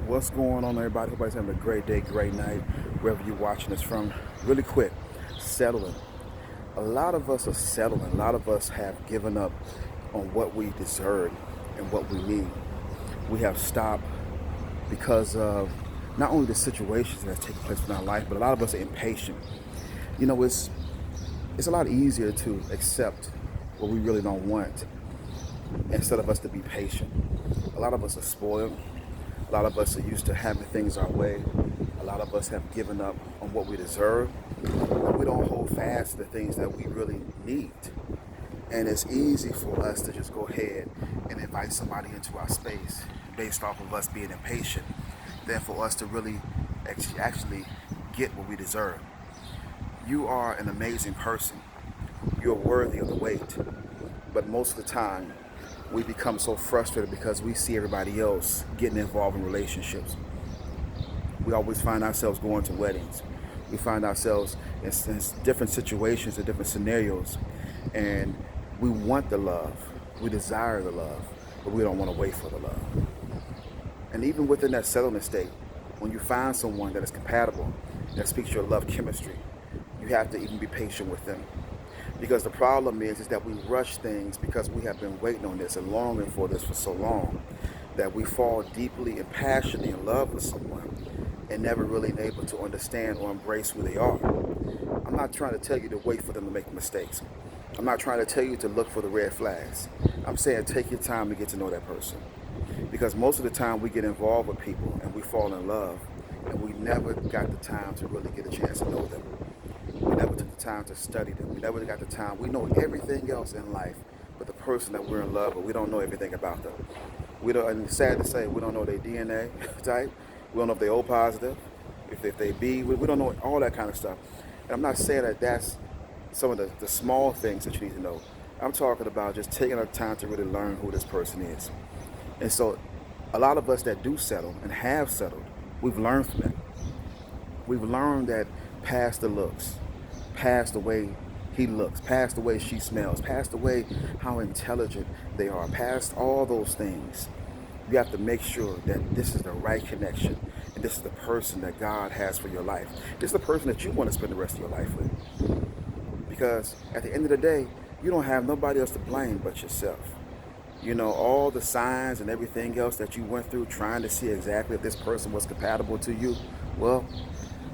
What's going on, everybody? Hope everybody's having a great day, great night, wherever you're watching us from. Really quick, settling. A lot of us are settling. A lot of us have given up on what we deserve and what we need. We have stopped because of not only the situations that's taking place in our life, but a lot of us are impatient. It's a lot easier to accept what we really don't want instead of us to be patient. A lot of us are spoiled. A lot of us are used to having things our way. A lot of us have given up on what we deserve. And we don't hold fast to the things that we really need. And it's easy for us to just go ahead and invite somebody into our space based off of us being impatient than for us to really actually get what we deserve. You are an amazing person. You're worthy of the wait. But most of the time, we become so frustrated because we see everybody else getting involved in relationships. We always find ourselves going to weddings. We find ourselves in different situations and different scenarios. And we want the love. We desire the love, but we don't want to wait for the love. And even within that settlement state, when you find someone that is compatible, that speaks your love chemistry, you have to even be patient with them. Because the problem is that we rush things because we have been waiting on this and longing for this for so long that we fall deeply and passionately in love with someone and never really able to understand or embrace who they are. I'm not trying to tell you to wait for them to make mistakes. I'm not trying to tell you to look for the red flags. I'm saying take your time to get to know that person. Because most of the time we get involved with people and we fall in love and we never got the time to really get a chance to know them. We never took the time to study them. We never got the time. We know everything else in life, but the person that we're in love with, we don't know everything about them. We don't. And it's sad to say, we don't know their DNA type. We don't know if they're O positive, if they B. We don't know all that kind of stuff. And I'm not saying that that's some of the small things that you need to know. I'm talking about just taking the time to really learn who this person is. And so, a lot of us that do settle and have settled, we've learned from that. We've learned that past the looks, past the way he looks, past the way she smells, past the way how intelligent they are, past all those things. You have to make sure that this is the right connection and this is the person that God has for your life. This is the person that you want to spend the rest of your life with. Because at the end of the day, you don't have nobody else to blame but yourself. You know, all the signs and everything else that you went through trying to see exactly if this person was compatible to you, well,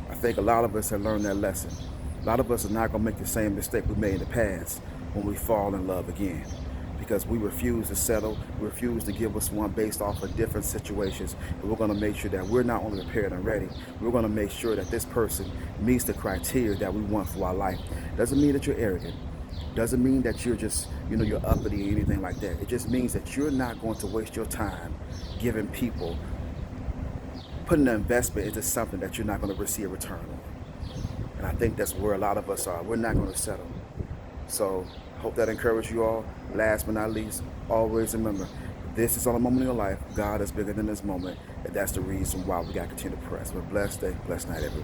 I think a lot of us have learned that lesson. A lot of us are not going to make the same mistake we made in the past when we fall in love again. Because we refuse to settle, we refuse to give us one based off of different situations. And we're going to make sure that we're not only prepared and ready, we're going to make sure that this person meets the criteria that we want for our life. Doesn't mean that you're arrogant. Doesn't mean that you're just, you're uppity or anything like that. It just means that you're not going to waste your time giving people, putting an investment into something that you're not going to receive a return on. And I think that's where a lot of us are. We're not going to settle. So, hope that encourages you all. Last but not least, always remember, this is all a moment in your life. God is bigger than this moment. And that's the reason why we got to continue to press. Have a blessed day, blessed night, everyone.